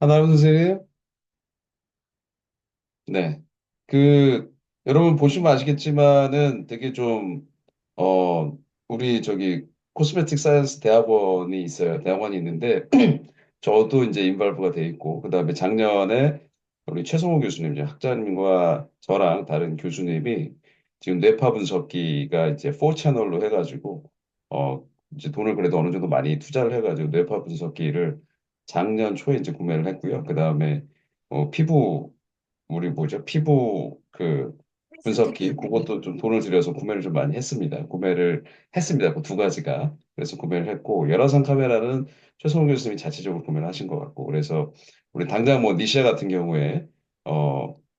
하나름 선생님? 네. 그, 여러분 보시면 아시겠지만은 되게 좀, 어, 우리 저기 코스메틱 사이언스 대학원이 있어요. 대학원이 있는데, 저도 이제 인발부가 돼 있고, 그 다음에 작년에 우리 최성호 교수님, 이제 학자님과 저랑 다른 교수님이 지금 뇌파 분석기가 이제 4채널로 해가지고, 이제 돈을 그래도 어느 정도 많이 투자를 해가지고 뇌파 분석기를 작년 초에 이제 구매를 했고요. 그 다음에 피부 우리 뭐죠? 피부 그 분석기 특히, 네. 그것도 좀 돈을 들여서 구매를 좀 많이 했습니다. 구매를 했습니다. 그 두 가지가. 그래서 구매를 했고 열화상 카메라는 최성훈 교수님이 자체적으로 구매를 하신 것 같고 그래서 우리 당장 뭐 니시아 같은 경우에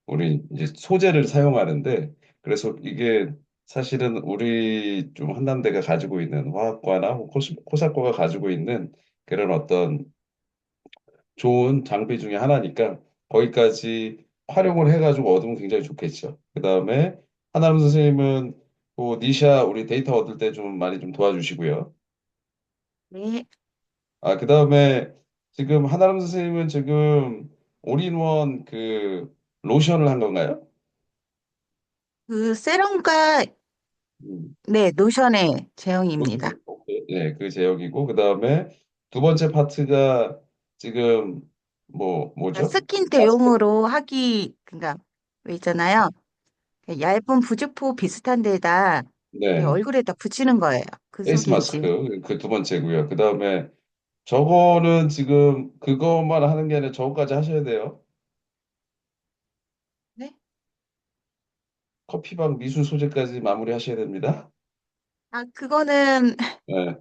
우리 이제 소재를 사용하는데 그래서 이게 사실은 우리 좀 한남대가 가지고 있는 화학과나 코사과가 가지고 있는 그런 어떤 좋은 장비 중에 하나니까 거기까지 활용을 해가지고 얻으면 굉장히 좋겠죠. 그 다음에 하나름 선생님은 그 니샤 우리 데이터 얻을 때 좀 많이 좀 도와주시고요. 네. 그 다음에 지금 하나름 선생님은 지금 올인원 그 로션을 한 건가요? 그 세럼과 음, 네, 노션의 제형입니다. 로션. 오케이. 네, 그 제형이고 그 다음에 두 번째 파트가 지금 그러니까 뭐죠? 스킨 대용으로 하기 그러니까 왜 있잖아요. 얇은 부직포 비슷한 데다 네. 얼굴에다 붙이는 거예요. 그 페이스 소리이지. 마스크 그 두 번째고요. 그 다음에 저거는 지금 그것만 하는 게 아니라 저거까지 하셔야 돼요. 네? 커피방 미술 소재까지 마무리 하셔야 됩니다. 그거는 네.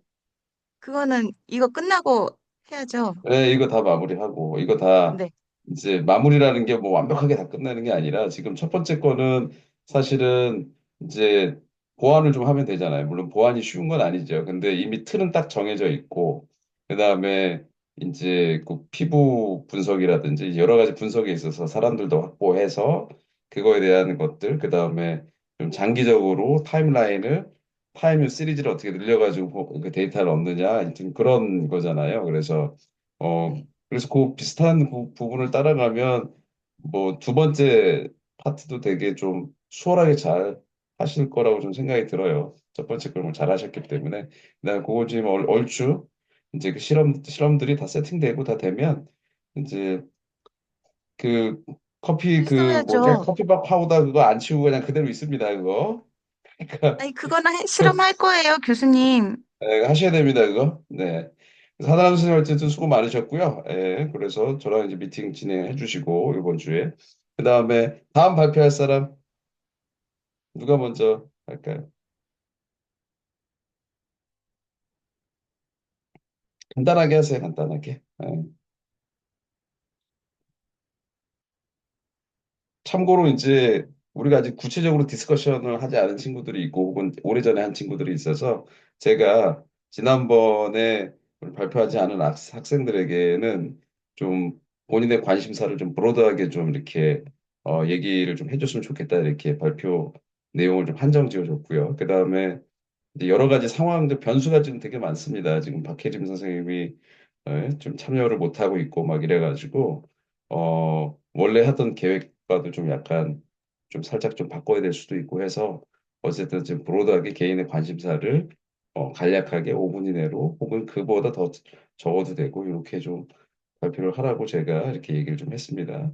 그거는 이거 끝나고 해야죠. 네, 이거 다 마무리하고 이거 다 네. 이제 마무리라는 게 뭐 완벽하게 다 끝나는 게 아니라 지금 첫 번째 거는 사실은 이제 보완을 좀 하면 되잖아요. 물론 보완이 쉬운 건 아니죠. 근데 이미 틀은 딱 정해져 있고 그다음에 이제 그 피부 분석이라든지 여러 가지 분석에 있어서 사람들도 확보해서 그거에 대한 것들 그다음에 좀 장기적으로 타임 시리즈를 어떻게 늘려가지고 그 데이터를 얻느냐 하여튼 그런 거잖아요. 어, 네. 그래서 그 비슷한 부분을 따라가면 뭐 두 번째 파트도 되게 좀 수월하게 잘 하실 거라고 좀 생각이 들어요. 첫 번째 걸 잘 하셨기 때문에. 그다음에 그거 지금 얼추 이제 그 실험들이 다 세팅되고 다 되면 이제 그 커피 그 뭐죠? 했어야죠. 커피밥 파우더 그거 안 치우고 그냥 그대로 있습니다. 그거. 그러니까 아니, 실험할 거예요, 교수님. 하셔야 됩니다, 그거. 네. 그래서 하나람 선생님 어쨌든 수고 많으셨고요. 그래서 저랑 이제 미팅 진행해 주시고, 이번 주에. 그 다음에 다음 발표할 사람, 누가 먼저 할까요? 간단하게 하세요, 간단하게. 참고로 이제 우리가 아직 구체적으로 디스커션을 하지 않은 친구들이 있고, 혹은 오래전에 한 친구들이 있어서 제가 지난번에 우리 발표하지 않은 학생들에게는 좀 본인의 관심사를 좀 브로드하게 좀 이렇게 얘기를 좀 해줬으면 좋겠다 이렇게 발표 내용을 좀 한정 지어줬고요. 그 다음에 이제 여러 가지 상황들 변수가 지금 되게 많습니다. 지금 박혜림 선생님이 좀 참여를 못 하고 있고 막 이래가지고 원래 하던 계획과도 좀 약간 좀 살짝 좀 바꿔야 될 수도 있고 해서 어쨌든 지금 브로드하게 개인의 관심사를 간략하게 5분 이내로 혹은 그보다 더 적어도 되고 이렇게 좀 발표를 하라고 제가 이렇게 얘기를 좀 했습니다.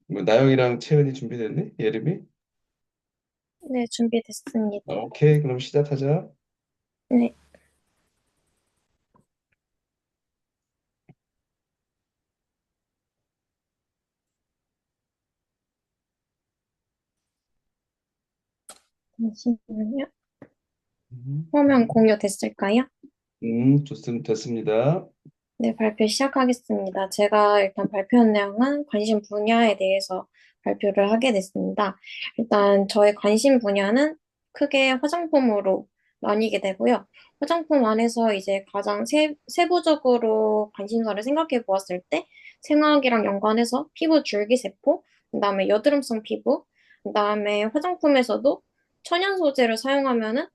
뭐 나영이랑 채은이 준비됐니? 예림이? 네, 준비됐습니다. 오케이, 그럼 시작하자. 네, 잠시만요. 음, 화면 공유 됐을까요? 됐습니다. 네, 발표 시작하겠습니다. 제가 일단 발표한 내용은 관심 분야에 대해서 발표를 하게 됐습니다. 일단 저의 관심 분야는 크게 화장품으로 나뉘게 되고요. 화장품 안에서 이제 가장 세부적으로 관심사를 생각해 보았을 때 생화학이랑 연관해서 피부 줄기세포, 그다음에 여드름성 피부, 그다음에 화장품에서도 천연 소재를 사용하면은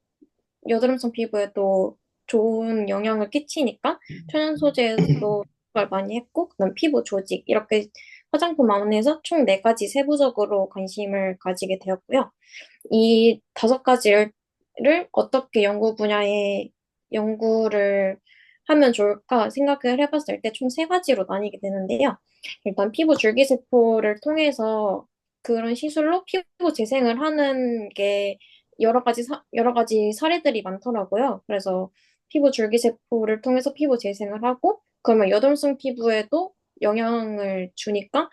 여드름성 피부에 또 좋은 영향을 끼치니까 천연 소재도 걸 많이 했고, 그다음 피부 조직, 이렇게 화장품 안에서 총 네 가지 세부적으로 관심을 가지게 되었고요. 이 다섯 가지를 어떻게 연구 분야에 연구를 하면 좋을까 생각을 해봤을 때 총 세 가지로 나뉘게 되는데요. 일단 피부 줄기세포를 통해서 그런 시술로 피부 재생을 하는 게 여러 가지 사례들이 많더라고요. 그래서 피부 줄기세포를 통해서 피부 재생을 하고, 그러면 여드름성 피부에도 영향을 주니까,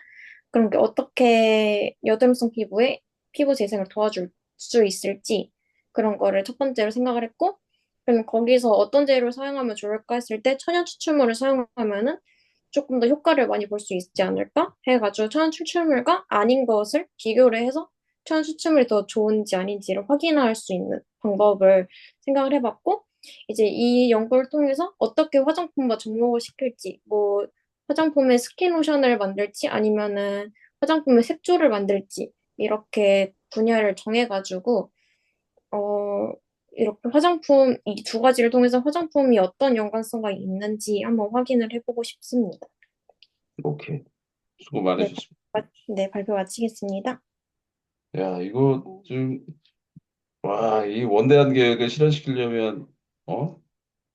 그럼 게 어떻게 여드름성 피부에 피부 재생을 도와줄 수 있을지, 그런 거를 첫 번째로 생각을 했고, 그럼 거기서 어떤 재료를 사용하면 좋을까 했을 때 천연 추출물을 사용하면은 조금 더 효과를 많이 볼 수 있지 않을까 해가지고 천연 추출물과 아닌 것을 비교를 해서 천연 추출물이 더 좋은지 아닌지를 확인할 수 있는 방법을 생각을 해봤고, 이제 이 연구를 통해서 어떻게 화장품과 접목을 시킬지, 뭐 화장품에 스킨로션을 만들지 아니면은 화장품에 색조를 만들지, 이렇게 분야를 정해가지고 어 이렇게 화장품 이 두 가지를 통해서 화장품이 어떤 연관성가 있는지 한번 확인을 해보고 싶습니다. 오케이. 수고 네, 많으셨습니다. 네, 발표 마치겠습니다. 야, 이거 좀, 와, 이 원대한 계획을 실현시키려면, 어?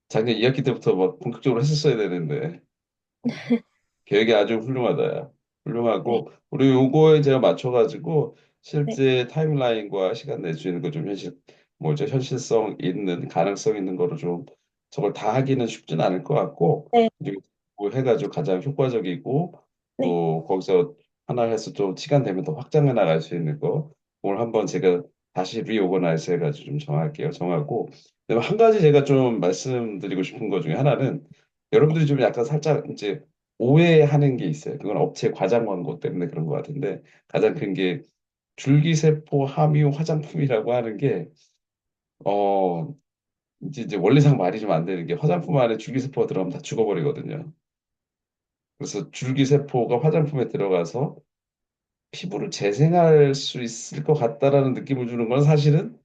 작년 2학기 때부터 막 본격적으로 했었어야 되는데, 어, 계획이 아주 훌륭하다. 야. 네, 훌륭하고, 우리 요거에 제가 맞춰가지고, 네, 실제 타임라인과 시간 낼 수 있는 거 좀 뭐죠, 현실성 있는, 가능성 있는 거로 좀, 저걸 다 하기는 쉽진 않을 것 같고, 네, 이제 뭐 해가지고 가장 효과적이고, 네, 또 거기서 하나 해서 좀 시간 되면 더 확장해 나갈 수 있는 거, 오늘 한번 제가 다시 리오거나이즈 해가지고 좀 정할게요. 정하고, 그다음에 한 가지 제가 좀 말씀드리고 싶은 것 중에 하나는, 여러분들이 좀 약간 살짝 이제 오해하는 게 있어요. 그건 업체 과장 광고 때문에 그런 것 같은데, 가장 큰 게 줄기세포 함유 화장품이라고 하는 게 어 이제 원리상 말이 좀 안 되는 게, 화장품 안에 줄기세포가 들어가면 다 죽어버리거든요. 그래서 줄기세포가 화장품에 들어가서 피부를 재생할 수 있을 것 같다라는 느낌을 주는 건, 사실은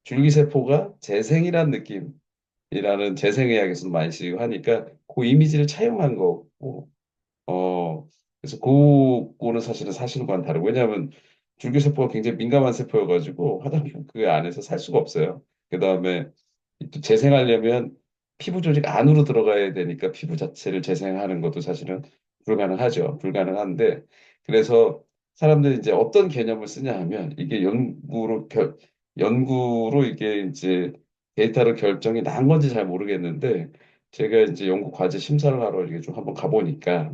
줄기세포가 재생이란 느낌이라는, 재생의학에서 많이 쓰이고 하니까 그 이미지를 차용한 거고, 그래서 그거는 사실은 사실과는 다르고, 왜냐하면 줄기세포가 굉장히 민감한 세포여가지고 화장품 그 안에서 살 수가 없어요. 그 다음에 또 재생하려면 피부 조직 안으로 들어가야 되니까 피부 자체를 재생하는 것도 사실은 불가능하죠. 불가능한데, 그래서 사람들이 이제 어떤 개념을 쓰냐 하면, 이게 연구로 이게 이제 데이터로 결정이 난 건지 잘 모르겠는데, 제가 이제 연구 과제 심사를 하러 이게 좀 한번 가보니까,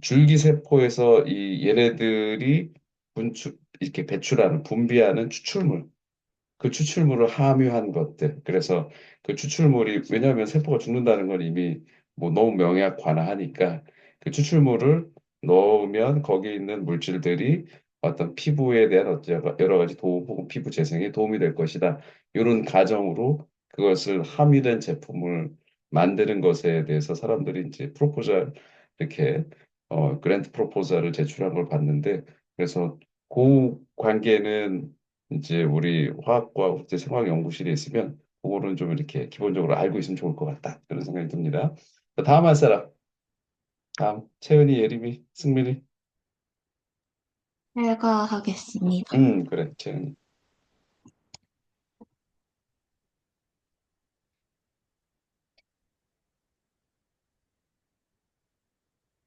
줄기세포에서 이 얘네들이 이렇게 배출하는, 분비하는 추출물, 그 추출물을 함유한 것들. 그래서 그 추출물이, 왜냐하면 세포가 죽는다는 건 이미 뭐 너무 명약관화하니까, 그 추출물을 넣으면 거기 있는 물질들이 어떤 피부에 대한 여러 가지 도움, 혹은 피부 재생에 도움이 될 것이다. 이런 가정으로 그것을 함유된 제품을 만드는 것에 대해서 사람들이 이제 프로포절, 이렇게 그랜트 프로포절을 제출한 걸 봤는데, 그래서 그 관계는 이제 우리 화학과 국제생활연구실에 있으면 그거는 좀 이렇게 기본적으로 알고 있으면 좋을 것 같다, 그런 생각이 듭니다. 자, 다음 할 사람. 다음 채은이, 예림이, 승민이. 제가 하겠습니다. 그래, 채은이.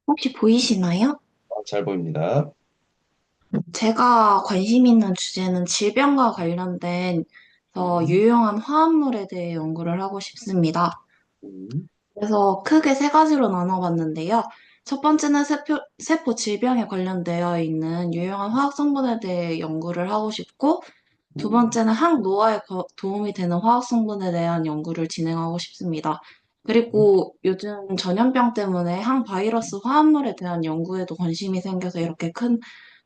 혹시 보이시나요? 잘 보입니다. 제가 관심 있는 주제는 질병과 관련된 더 음, 유용한 화합물에 대해 연구를 하고 싶습니다. 음, 그래서 크게 세 가지로 나눠봤는데요. 첫 번째는 세포 질병에 관련되어 있는 유용한 화학 성분에 대해 연구를 하고 싶고, 두 음, 번째는 항노화에 도움이 되는 화학 성분에 대한 연구를 진행하고 싶습니다. 그리고 요즘 전염병 때문에 항바이러스 화합물에 대한 연구에도 관심이 생겨서 이렇게 큰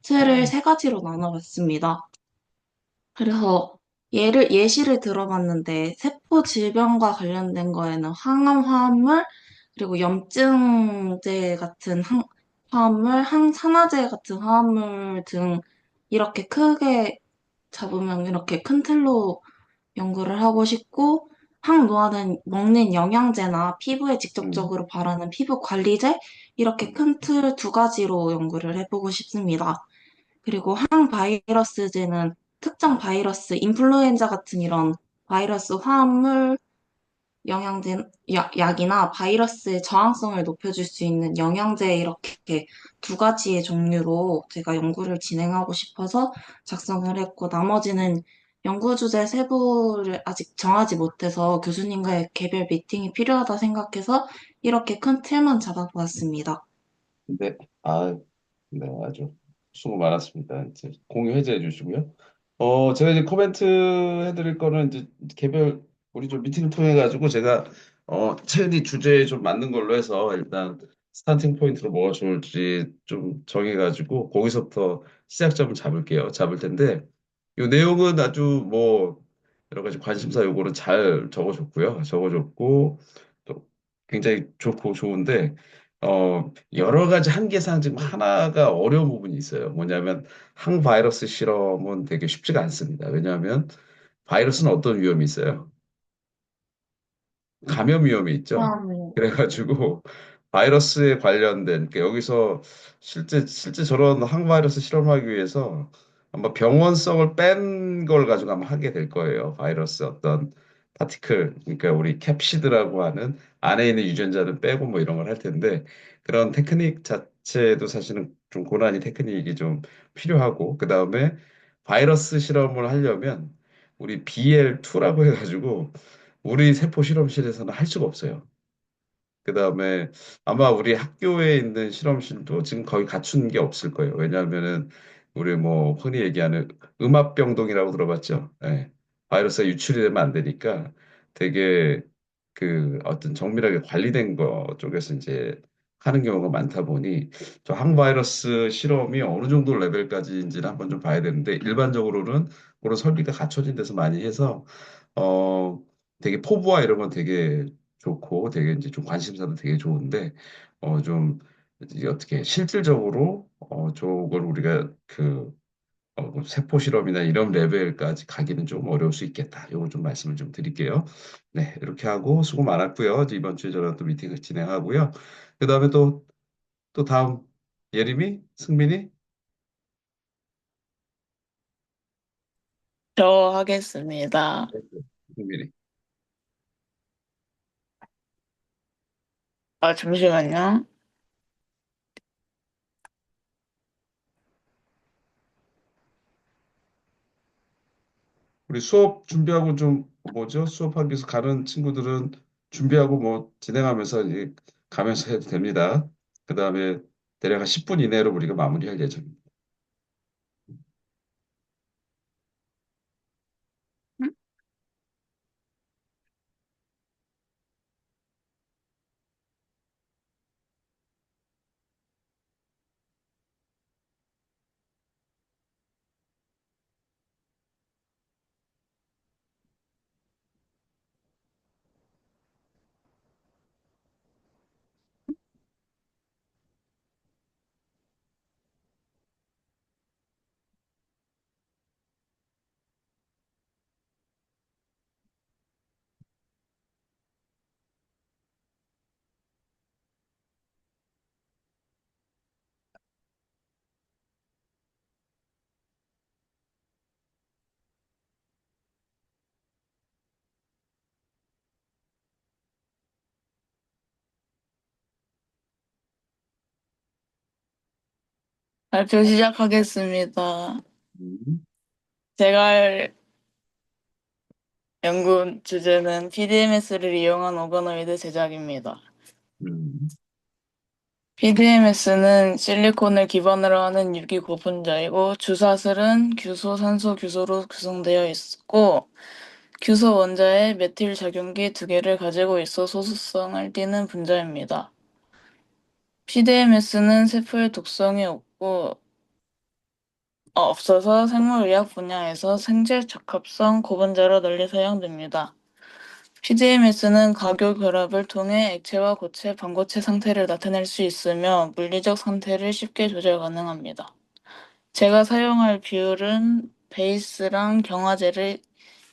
틀을 어, 세 가지로 나눠봤습니다. 그래서 예시를 들어봤는데, 세포 질병과 관련된 거에는 항암 화합물, 그리고 염증제 같은 화합물, 항산화제 같은 화합물 등 이렇게 크게 잡으면 이렇게 큰 틀로 연구를 하고 싶고, 항노화는 먹는 영양제나 피부에 음, 직접적으로 바르는 피부 관리제 이렇게 큰 틀 두 가지로 연구를 해보고 싶습니다. 그리고 항바이러스제는 특정 바이러스, 인플루엔자 같은 이런 바이러스 화합물 영양제, 약이나 바이러스의 저항성을 높여줄 수 있는 영양제 이렇게 두 가지의 종류로 제가 연구를 진행하고 싶어서 작성을 했고, 나머지는 연구 주제 세부를 아직 정하지 못해서 교수님과의 개별 미팅이 필요하다 생각해서 이렇게 큰 틀만 잡아보았습니다. 네, 아, 네, 아주 수고 많았습니다. 이제 공유 해제해 주시고요. 제가 이제 코멘트 해드릴 거는 이제 개별 우리 좀 미팅을 통해 가지고 제가 체리 주제에 좀 맞는 걸로 해서 일단 스타팅 포인트로 뭐가 좋을지 좀 정해 가지고 거기서부터 시작점을 잡을게요. 잡을 텐데 이 내용은 아주 뭐 여러 가지 관심사 요구는 잘 적어줬고요. 적어줬고 또 굉장히 좋고 좋은데 여러 가지 한계상 지금 하나가 어려운 부분이 있어요. 뭐냐면 항바이러스 실험은 되게 쉽지가 않습니다. 왜냐하면 바이러스는 어떤 위험이 있어요? 감염 위험이 있죠. 그다음에 그래가지고 바이러스에 관련된 그러니까 여기서 실제 저런 항바이러스 실험하기 위해서 아마 병원성을 뺀 걸 가지고 아마 하게 될 거예요. 바이러스 어떤 파티클 그러니까 우리 캡시드라고 하는 안에 있는 유전자는 빼고 뭐 이런 걸 할 텐데 그런 테크닉 자체도 사실은 좀 고난이 테크닉이 좀 필요하고 그 다음에 바이러스 실험을 하려면 우리 BL2라고 해가지고 우리 세포 실험실에서는 할 수가 없어요. 그다음에 아마 우리 학교에 있는 실험실도 지금 거의 갖춘 게 없을 거예요. 왜냐하면은 우리 뭐 흔히 얘기하는 음압병동이라고 들어봤죠? 예. 바이러스가 유출이 되면 안 되니까 되게 그 어떤 정밀하게 관리된 거 쪽에서 이제 하는 경우가 많다 보니 저 항바이러스 실험이 어느 정도 레벨까지인지는 한번 좀 봐야 되는데 일반적으로는 그런 설비가 갖춰진 데서 많이 해서 어 되게 포부와 이런 건 되게 좋고 되게 이제 좀 관심사도 되게 좋은데 좀 이제 어떻게 실질적으로 저걸 우리가 그 세포 실험이나 이런 레벨까지 가기는 좀 어려울 수 있겠다. 요거 좀 말씀을 좀 드릴게요. 네, 이렇게 하고 수고 많았고요. 이제 이번 주에 저랑 또 미팅을 진행하고요. 그다음에 또 다음 예림이, 승민이, 저 하겠습니다. 승민이. 아, 잠시만요. 우리 수업 준비하고 좀 뭐죠? 수업하기 위해서 가는 친구들은 준비하고 뭐 진행하면서 이제 가면서 해도 됩니다. 그 다음에 대략 한 10분 이내로 우리가 마무리할 예정입니다. 발표 시작하겠습니다. 음, 제가 할 연구 주제는 PDMS를 이용한 오가노이드 제작입니다. 음, PDMS는 실리콘을 기반으로 하는 유기 고분자이고 주사슬은 규소, 산소, 규소로 구성되어 있고 규소 원자에 메틸 작용기 두 개를 가지고 있어 소수성을 띠는 분자입니다. PDMS는 세포의 독성이 없어서 생물의학 분야에서 생체 적합성 고분자로 널리 사용됩니다. PDMS는 각교 결합을 통해 액체와 고체, 반고체 상태를 나타낼 수 있으며 물리적 상태를 쉽게 조절 가능합니다. 제가 사용할 비율은 베이스랑 경화제를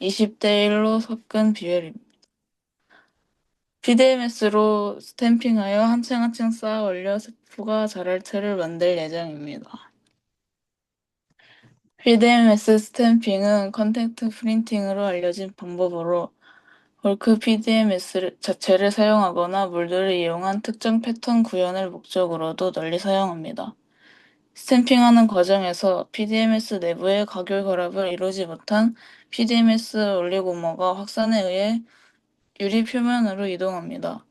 20대 1로 섞은 비율입니다. PDMS로 스탬핑하여 한 층 한 층 쌓아 올려 세포가 자랄 틀을 만들 예정입니다. PDMS 스탬핑은 컨택트 프린팅으로 알려진 방법으로 벌크 PDMS 자체를 사용하거나 몰드를 이용한 특정 패턴 구현을 목적으로도 널리 사용합니다. 스탬핑하는 과정에서 PDMS 내부의 가결 결합을 이루지 못한 PDMS 올리고머가 확산에 의해 유리 표면으로 이동합니다.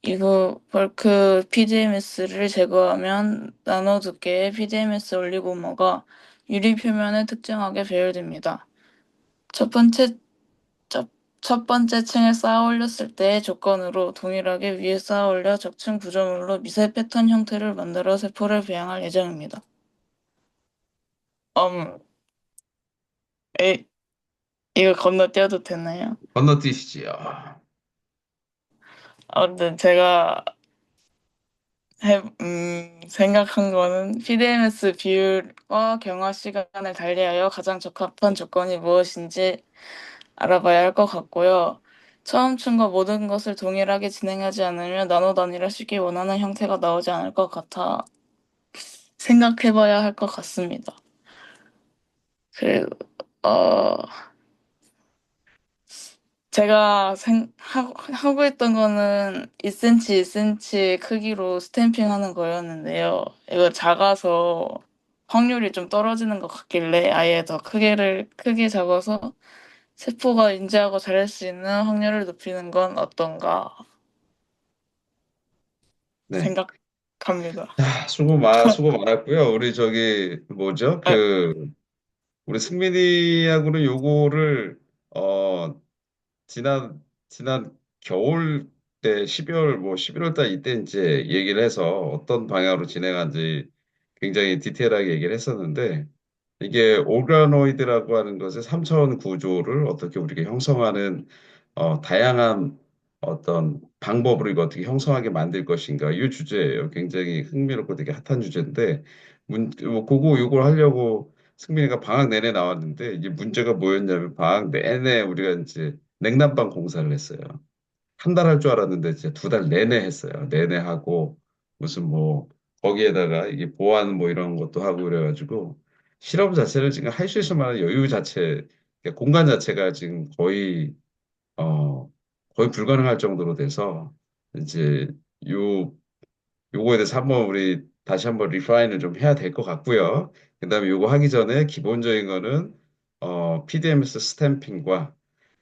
이후 벌크 PDMS를 제거하면 나노 두께의 PDMS 올리고머가 유리 표면에 특정하게 배열됩니다. 첫 번째, 첫, 첫 번째 층을 쌓아 올렸을 때의 조건으로 동일하게 위에 쌓아 올려 적층 구조물로 미세 패턴 형태를 만들어 세포를 배양할 예정입니다. 음, 에, 이거 건너뛰어도 되나요? 건너뛰시지요. 아무튼 제가 생각한 거는 PDMS 비율과 경화 시간을 달리하여 가장 적합한 조건이 무엇인지 알아봐야 할 것 같고요. 처음 층과 모든 것을 동일하게 진행하지 않으면 나노 단위라 시기 원하는 형태가 나오지 않을 것 같아 생각해봐야 할 것 같습니다. 그리고 어, 제가 하고 있던 거는 2cm, 2cm 크기로 스탬핑하는 거였는데요. 이거 작아서 확률이 좀 떨어지는 것 같길래 아예 더 크게 잡아서 세포가 인지하고 자랄 수 있는 확률을 높이는 건 어떤가 네. 생각합니다. 자, 수고 많았고요. 우리 저기, 뭐죠? 아, 우리 승민이하고는 요거를, 어, 지난 겨울 때 12월, 뭐 11월 달 이때 이제 얘기를 해서 어떤 방향으로 진행한지 굉장히 디테일하게 얘기를 했었는데, 이게 오르가노이드라고 하는 것의 3차원 구조를 어떻게 우리가 형성하는 다양한 어떤 방법으로 이거 어떻게 형성하게 만들 것인가 이 주제예요. 굉장히 흥미롭고 되게 핫한 주제인데 뭐 그거 요걸 하려고 승민이가 방학 내내 나왔는데 이게 문제가 뭐였냐면 방학 내내 우리가 이제 냉난방 공사를 했어요. 한 달 할 줄 알았는데 진짜 2달 내내 했어요. 내내 하고 무슨 뭐 거기에다가 이게 보안 뭐 이런 것도 하고 그래가지고 실험 자체를 지금 할 수 있을 만한 여유 자체, 그러니까 공간 자체가 지금 어 거의 불가능할 정도로 돼서 이제 요 요거에 대해서 한번 우리 다시 한번 리파인을 좀 해야 될 것 같고요. 그다음에 요거 하기 전에 기본적인 거는 PDMS 스탬핑과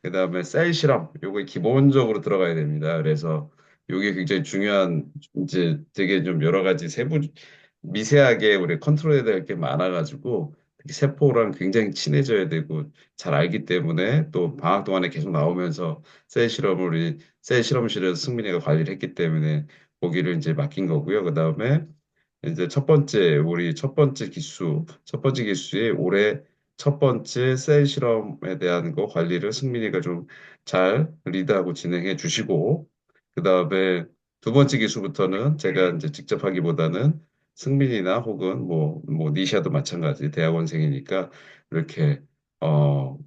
그다음에 셀 실험 요거 기본적으로 들어가야 됩니다. 그래서 요게 굉장히 중요한 이제 되게 좀 여러 가지 미세하게 우리 컨트롤해야 될 게 많아가지고 특히 세포랑 굉장히 친해져야 되고 잘 알기 때문에 또 방학 동안에 계속 나오면서 셀 실험실에서 승민이가 관리를 했기 때문에 거기를 이제 맡긴 거고요. 그다음에 이제 첫 번째 기수의 올해 첫 번째 셀 실험에 대한 거 관리를 승민이가 좀 잘 리드하고 진행해 주시고, 그다음에 두 번째 기수부터는 제가 이제 직접 하기보다는 승민이나 혹은 뭐 니샤도 마찬가지 대학원생이니까 이렇게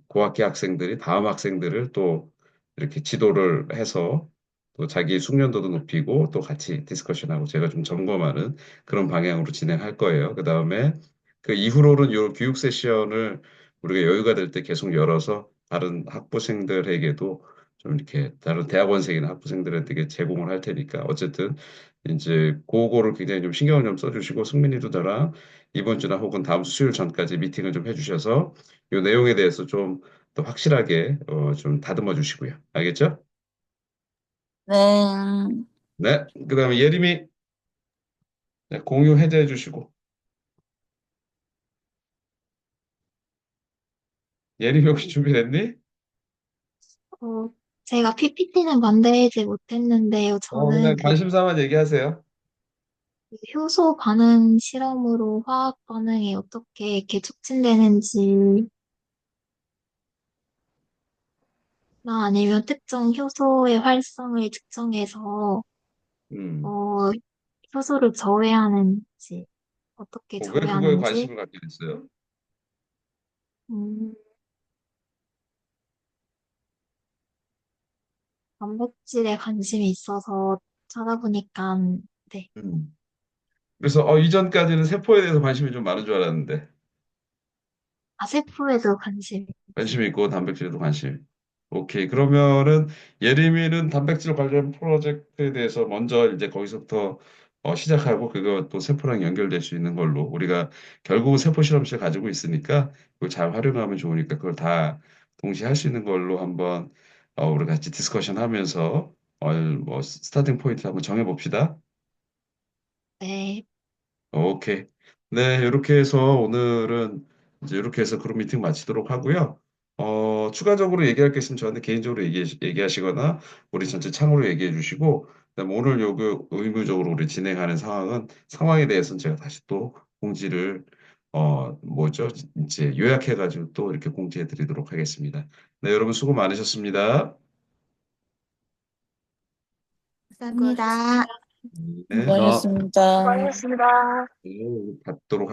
고학기 학생들이 다음 학생들을 또 이렇게 지도를 해서 또 자기 숙련도도 높이고 또 같이 디스커션하고 제가 좀 점검하는 그런 방향으로 진행할 거예요. 그다음에 그 이후로는 요 교육 세션을 우리가 여유가 될 때 계속 열어서 다른 학부생들에게도 좀 이렇게 다른 대학원생이나 학부생들에게 제공을 할 테니까 어쨌든 이제 그거를 굉장히 좀 신경을 좀 써주시고 승민이도 저랑 이번 주나 혹은 다음 주 수요일 전까지 미팅을 좀 해주셔서 요 내용에 대해서 좀 더 확실하게 좀 다듬어 주시고요. 알겠죠? 네. 네. 그다음에 예림이 네, 공유 해제해 주시고 예림이 혹시 준비됐니? 어, 제가 PPT는 만들지 못했는데요. 그냥 저는 관심사만 얘기하세요. 그 효소 반응 실험으로 화학 반응이 어떻게 이렇게 촉진되는지나 아니면 특정 효소의 활성을 측정해서 음. 어, 효소를 저해하는지 어떻게 왜 그거에 저해하는지 관심을 갖게 됐어요? 음, 단백질에 관심이 있어서 찾아보니까, 네. 그래서 이전까지는 세포에 대해서 관심이 좀 많은 줄 알았는데 세포에도 관심이 관심 있습니다. 있고 단백질에도 관심. 오케이. 그러면은 예림이는 단백질 관련 프로젝트에 대해서 먼저 이제 거기서부터 시작하고 그거 또 세포랑 연결될 수 있는 걸로 우리가 결국은 세포 실험실 가지고 있으니까 그걸 잘 활용하면 좋으니까 그걸 다 동시에 할 수 있는 걸로 한번 우리 같이 디스커션 하면서 뭐 스타팅 포인트 한번 정해 봅시다. 네. 오케이. 네, 이렇게 해서 오늘은 이제 이렇게 해서 그룹 미팅 마치도록 하고요. 추가적으로 얘기할 게 있으면 저한테 개인적으로 얘기하시거나 우리 전체 창으로 얘기해 주시고, 그다음에 오늘 요구 의무적으로 우리 진행하는 상황에 대해서는 제가 다시 또 공지를, 뭐죠? 이제 요약해가지고 또 이렇게 공지해 드리도록 하겠습니다. 네, 여러분 수고 많으셨습니다. 감사합니다. 네, 수고하셨습니다. 네, 받도록